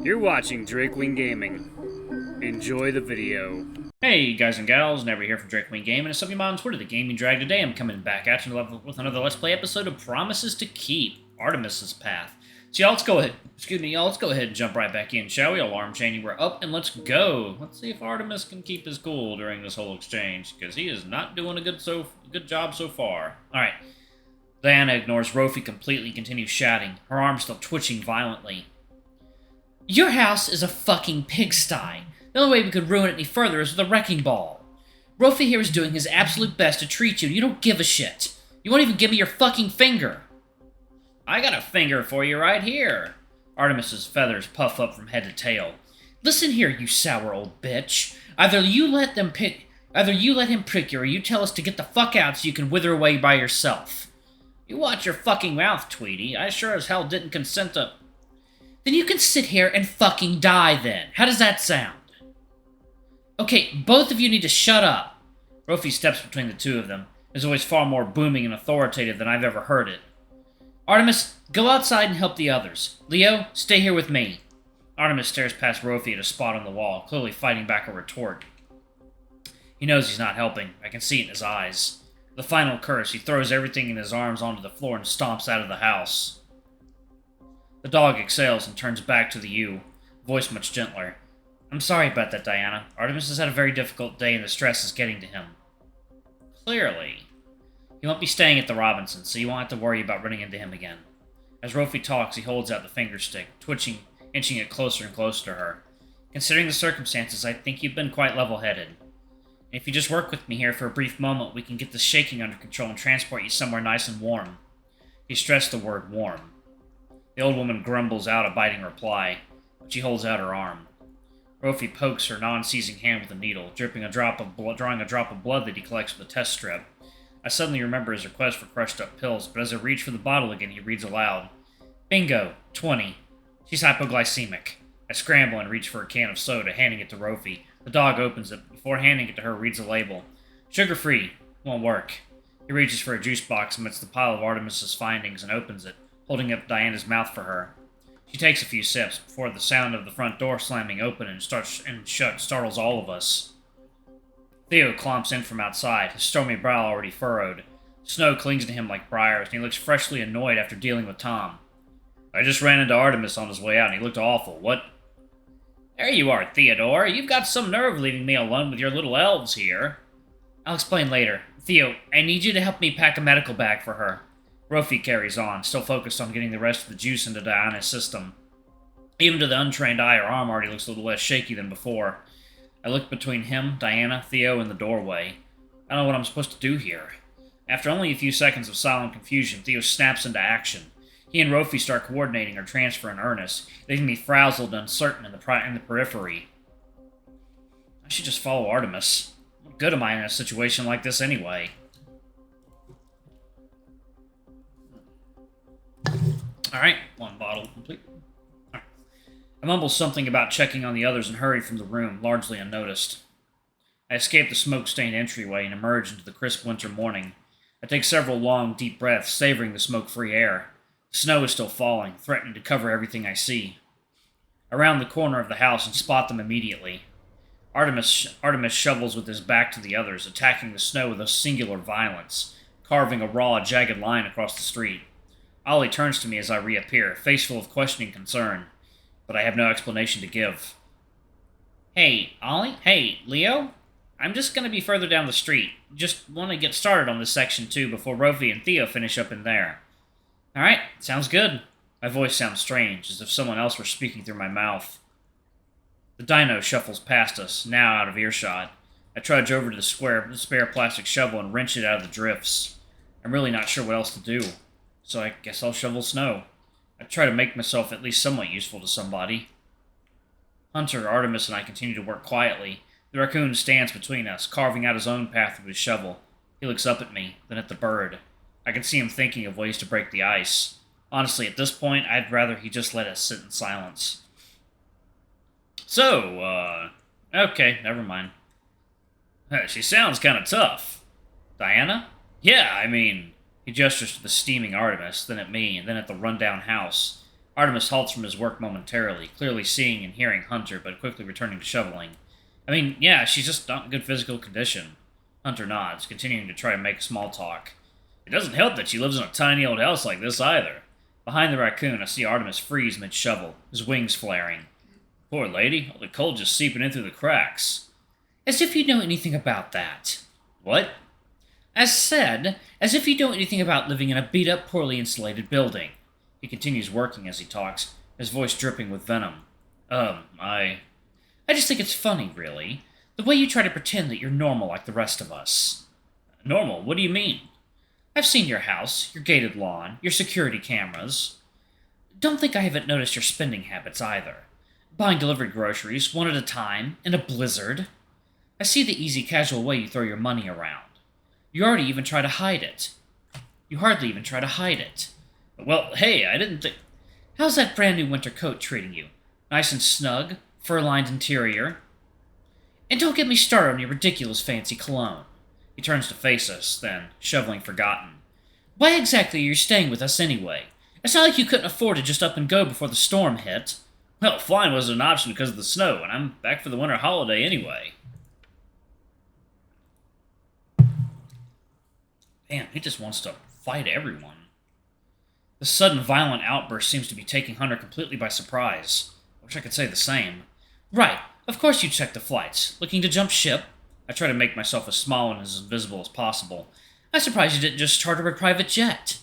You're watching Drakewing Gaming. Enjoy the video. Hey guys and gals, Never here from Drakewing Gaming, and some of you on Twitter, the Gaming Drag. Today I'm coming back at you with another Let's Play episode of Promises to Keep, Artemis's Path. So y'all, let's go ahead and jump right back in, shall we? Alarm chaining, we're up, and let's go. Let's see if Artemis can keep his cool during this whole exchange, because he is not doing a good job so far. Alright. Diana ignores Rofi completely, continues shouting, her arm still twitching violently. Your house is a fucking pigsty. The only way we could ruin it any further is with a wrecking ball. Rofi here is doing his absolute best to treat you, and you don't give a shit. You won't even give me your fucking finger. I got a finger for you right here. Artemis's feathers puff up from head to tail. Listen here, you sour old bitch. Either you let him prick you, or you tell us to get the fuck out so you can wither away by yourself. You watch your fucking mouth, Tweety. I sure as hell didn't consent to... Then you can sit here and fucking die then. How does that sound? Okay, both of you need to shut up. Rofi steps between the two of them, his voice far more booming and authoritative than I've ever heard it. Artemis, go outside and help the others. Leo, stay here with me. Artemis stares past Rofi at a spot on the wall, clearly fighting back a retort. He knows he's not helping. I can see it in his eyes. The final curse, he throws everything in his arms onto the floor and stomps out of the house. The dog exhales and turns back to the ewe, voice much gentler. I'm sorry about that, Diana. Artemis has had a very difficult day and the stress is getting to him. Clearly. He won't be staying at the Robinsons, so you won't have to worry about running into him again. As Rofi talks, he holds out the finger stick, twitching, inching it closer and closer to her. Considering the circumstances, I think you've been quite level-headed. If you just work with me here for a brief moment, we can get this shaking under control and transport you somewhere nice and warm. He stressed the word warm. The old woman grumbles out a biting reply, but she holds out her arm. Rofi pokes her non-seizing hand with a needle, drawing a drop of blood that he collects with a test strip. I suddenly remember his request for crushed-up pills, but as I reach for the bottle again, he reads aloud. Bingo, 20. She's hypoglycemic. I scramble and reach for a can of soda, handing it to Rofi. The dog opens it, but before handing it to her, reads the label. Sugar-free. Won't work. He reaches for a juice box amidst the pile of Artemis's findings and opens it, holding up Diana's mouth for her. She takes a few sips before the sound of the front door slamming open and shut startles all of us. Theo clomps in from outside, his stormy brow already furrowed. Snow clings to him like briars, and he looks freshly annoyed after dealing with Tom. I just ran into Artemis on his way out, and he looked awful. What? There you are, Theodore. You've got some nerve leaving me alone with your little elves here. I'll explain later. Theo, I need you to help me pack a medical bag for her. Rofi carries on, still focused on getting the rest of the juice into Diana's system. Even to the untrained eye, her arm already looks a little less shaky than before. I look between him, Diana, Theo, and the doorway. I don't know what I'm supposed to do here. After only a few seconds of silent confusion, Theo snaps into action. He and Rofi start coordinating our transfer in earnest, leaving me frazzled and uncertain in the periphery. I should just follow Artemis. What good am I in a situation like this anyway? Alright, one bottle complete. Right. I mumble something about checking on the others and hurry from the room, largely unnoticed. I escape the smoke-stained entryway and emerge into the crisp winter morning. I take several long, deep breaths, savoring the smoke-free air. The snow is still falling, threatening to cover everything I see. I round the corner of the house and spot them immediately. Artemis shovels with his back to the others, attacking the snow with a singular violence, carving a raw, jagged line across the street. Ollie turns to me as I reappear, face full of questioning concern, but I have no explanation to give. Hey, Ollie? Hey, Leo? I'm just gonna be further down the street. Just want to get started on this section too before Rofi and Theo finish up in there. Alright, sounds good. My voice sounds strange, as if someone else were speaking through my mouth. The dino shuffles past us, now out of earshot. I trudge over to the spare plastic shovel and wrench it out of the drifts. I'm really not sure what else to do. So I guess I'll shovel snow. I try to make myself at least somewhat useful to somebody. Hunter, Artemis, and I continue to work quietly. The raccoon stands between us, carving out his own path with his shovel. He looks up at me, then at the bird. I can see him thinking of ways to break the ice. Honestly, at this point, I'd rather he just let us sit in silence. So, okay, never mind. She sounds kind of tough. Diana? Yeah, I mean... He gestures to the steaming Artemis, then at me, and then at the rundown house. Artemis halts from his work momentarily, clearly seeing and hearing Hunter, but quickly returning to shoveling. I mean, yeah, she's just not in good physical condition. Hunter nods, continuing to try to make small talk. It doesn't help that she lives in a tiny old house like this either. Behind the raccoon, I see Artemis freeze mid-shovel, his wings flaring. Poor lady, all the cold just seeping in through the cracks. As if you know anything about that. What? As said, as if you know anything about living in a beat-up, poorly insulated building. He continues working as he talks, his voice dripping with venom. I just think it's funny, really. The way you try to pretend that you're normal like the rest of us. Normal? What do you mean? I've seen your house, your gated lawn, your security cameras. Don't think I haven't noticed your spending habits either. Buying delivered groceries, one at a time, in a blizzard. I see the easy, casual way you throw your money around. You hardly even try to hide it. Well, hey, I didn't think... How's that brand new winter coat treating you? Nice and snug? Fur-lined interior? And don't get me started on your ridiculous fancy cologne. He turns to face us, then, shoveling forgotten. Why exactly are you staying with us anyway? It's not like you couldn't afford to just up and go before the storm hit. Well, flying wasn't an option because of the snow, and I'm back for the winter holiday anyway. Man, he just wants to fight everyone. This sudden violent outburst seems to be taking Hunter completely by surprise. I wish I could say the same. Right, of course you checked the flights. Looking to jump ship? I try to make myself as small and as invisible as possible. I'm surprised you didn't just charter a private jet.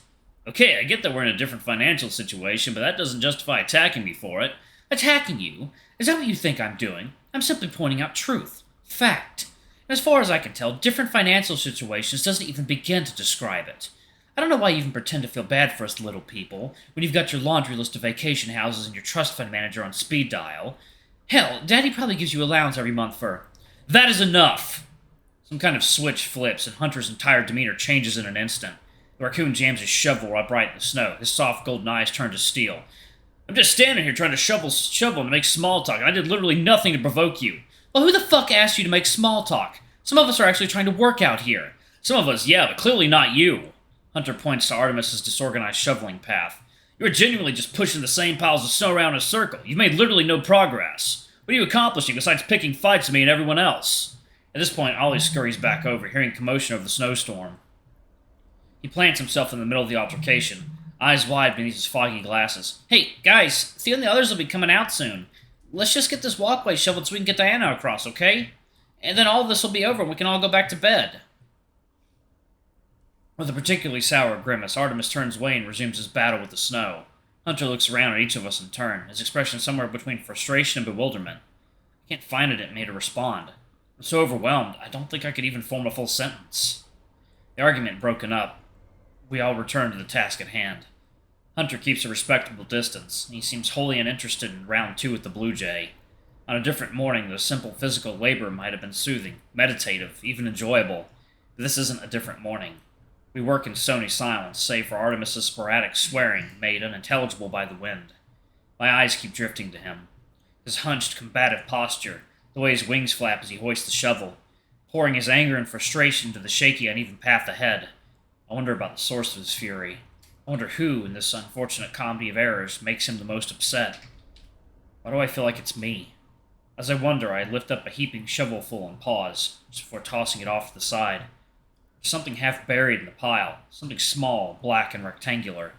Okay, I get that we're in a different financial situation, but that doesn't justify attacking me for it. Attacking you? Is that what you think I'm doing? I'm simply pointing out truth. Fact. And as far as I can tell, different financial situations doesn't even begin to describe it. I don't know why you even pretend to feel bad for us little people, when you've got your laundry list of vacation houses and your trust fund manager on speed dial. Hell, Daddy probably gives you allowance every month for... That is enough! Some kind of switch flips, and Hunter's entire demeanor changes in an instant. The raccoon jams his shovel upright in the snow, his soft golden eyes turn to steel. I'm just standing here trying to shovel and make small talk, and I did literally nothing to provoke you. Well, who the fuck asked you to make small talk? Some of us are actually trying to work out here. Some of us, yeah, but clearly not you. Hunter points to Artemis's disorganized shoveling path. You are genuinely just pushing the same piles of snow around in a circle. You've made literally no progress. What are you accomplishing besides picking fights with me and everyone else? At this point, Ollie scurries back over, hearing commotion over the snowstorm. He plants himself in the middle of the altercation, eyes wide beneath his foggy glasses. Hey, guys, Theo and the others will be coming out soon. Let's just get this walkway shoveled so we can get Diana across, okay? And then all of this will be over and we can all go back to bed. With a particularly sour grimace, Artemis turns away and resumes his battle with the snow. Hunter looks around at each of us in turn, his expression somewhere between frustration and bewilderment. I can't find it in me to respond. I'm so overwhelmed, I don't think I could even form a full sentence. The argument broken up, we all return to the task at hand. Hunter keeps a respectable distance, and he seems wholly uninterested in round 2 with the Blue Jay. On a different morning, the simple physical labor might have been soothing, meditative, even enjoyable, but this isn't a different morning. We work in stony silence, save for Artemis's sporadic swearing, made unintelligible by the wind. My eyes keep drifting to him. His hunched, combative posture, the way his wings flap as he hoists the shovel, pouring his anger and frustration into the shaky, uneven path ahead. I wonder about the source of his fury. I wonder who, in this unfortunate comedy of errors, makes him the most upset. Why do I feel like it's me? As I wonder, I lift up a heaping shovelful and pause, just before tossing it off to the side. There's something half buried in the pile, something small, black, and rectangular,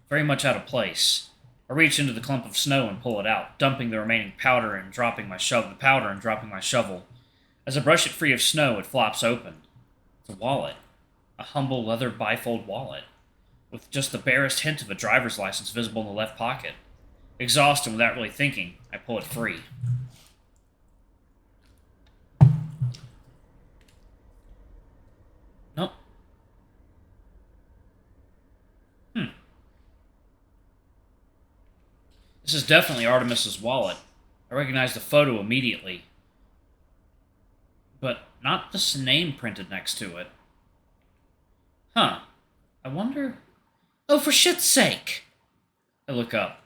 very much out of place. I reach into the clump of snow and pull it out, dumping the remaining powder and dropping my shovel. As I brush it free of snow, it flops open. It's a wallet. A humble leather bifold wallet, with just the barest hint of a driver's license visible in the left pocket. Exhausted without really thinking, I pull it free. Nope. This is definitely Artemis's wallet. I recognize the photo immediately. But not the name printed next to it. Huh. I wonder... Oh, for shit's sake! I look up.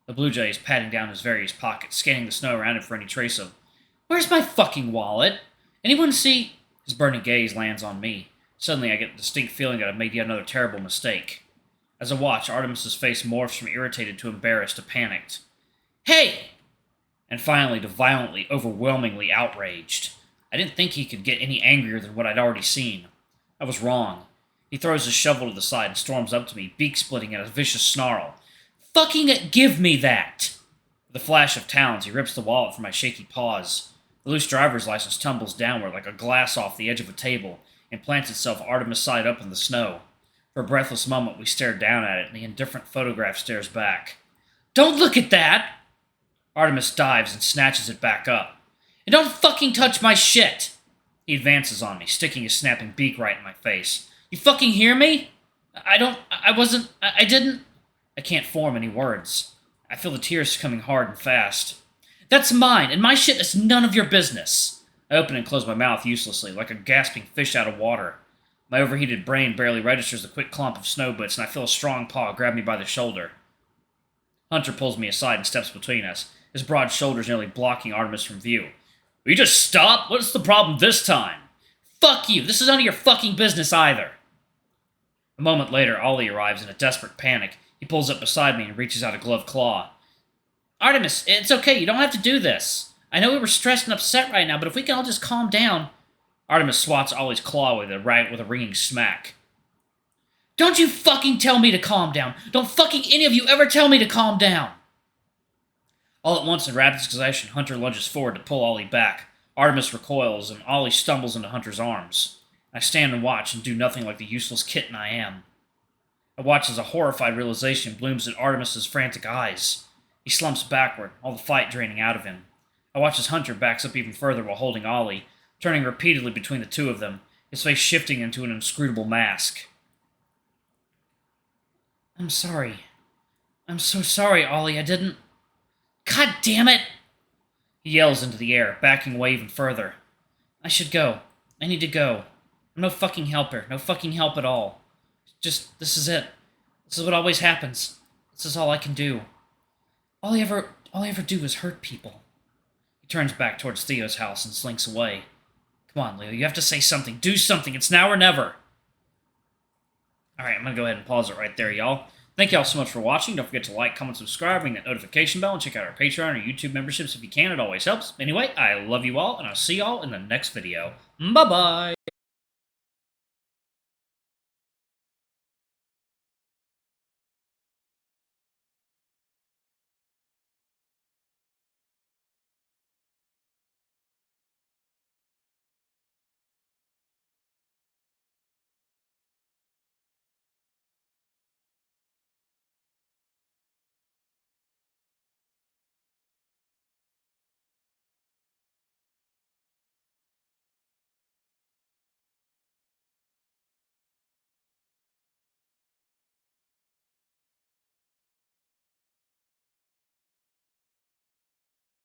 The Blue Jay is patting down his various pockets, scanning the snow around it for any trace of... Where's my fucking wallet? Anyone see... His burning gaze lands on me. Suddenly I get a distinct feeling that I've made yet another terrible mistake. As I watch, Artemis's face morphs from irritated to embarrassed to panicked. Hey! And finally to violently, overwhelmingly outraged. I didn't think he could get any angrier than what I'd already seen. I was wrong. He throws his shovel to the side and storms up to me, beak-splitting in a vicious snarl. Fucking give me that! With a flash of talons, he rips the wallet from my shaky paws. The loose driver's license tumbles downward like a glass off the edge of a table and plants itself Artemis side up in the snow. For a breathless moment, we stare down at it, and the indifferent photograph stares back. Don't look at that! Artemis dives and snatches it back up. And don't fucking touch my shit! He advances on me, sticking his snapping beak right in my face. You fucking hear me? I didn't... I can't form any words. I feel the tears coming hard and fast. That's mine, and my shit is none of your business. I open and close my mouth uselessly, like a gasping fish out of water. My overheated brain barely registers the quick clump of snow bits, and I feel a strong paw grab me by the shoulder. Hunter pulls me aside and steps between us, his broad shoulders nearly blocking Artemis from view. Will you just stop? What's the problem this time? Fuck you! This is none of your fucking business either! A moment later, Ollie arrives in a desperate panic. He pulls up beside me and reaches out a gloved claw. Artemis, it's okay, you don't have to do this. I know we were stressed and upset right now, but if we can all just calm down... Artemis swats Ollie's claw with a ringing smack. Don't you fucking tell me to calm down! Don't fucking any of you ever tell me to calm down! All at once, in rapid succession, Hunter lunges forward to pull Ollie back. Artemis recoils, and Ollie stumbles into Hunter's arms. I stand and watch and do nothing like the useless kitten I am. I watch as a horrified realization blooms in Artemis's frantic eyes. He slumps backward, all the fight draining out of him. I watch as Hunter backs up even further while holding Ollie, turning repeatedly between the two of them, his face shifting into an inscrutable mask. I'm sorry. I'm so sorry, Ollie, I didn't... God damn it! He yells into the air, backing away even further. I should go. I need to go. I'm no fucking helper. No fucking help at all. Just, this is it. This is what always happens. This is all I can do. All I ever do is hurt people. He turns back towards Theo's house and slinks away. Come on, Leo, you have to say something. Do something. It's now or never. Alright, I'm going to go ahead and pause it right there, y'all. Thank y'all so much for watching. Don't forget to like, comment, subscribe, ring that notification bell, and check out our Patreon or YouTube memberships if you can. It always helps. Anyway, I love you all, and I'll see y'all in the next video. Bye-bye!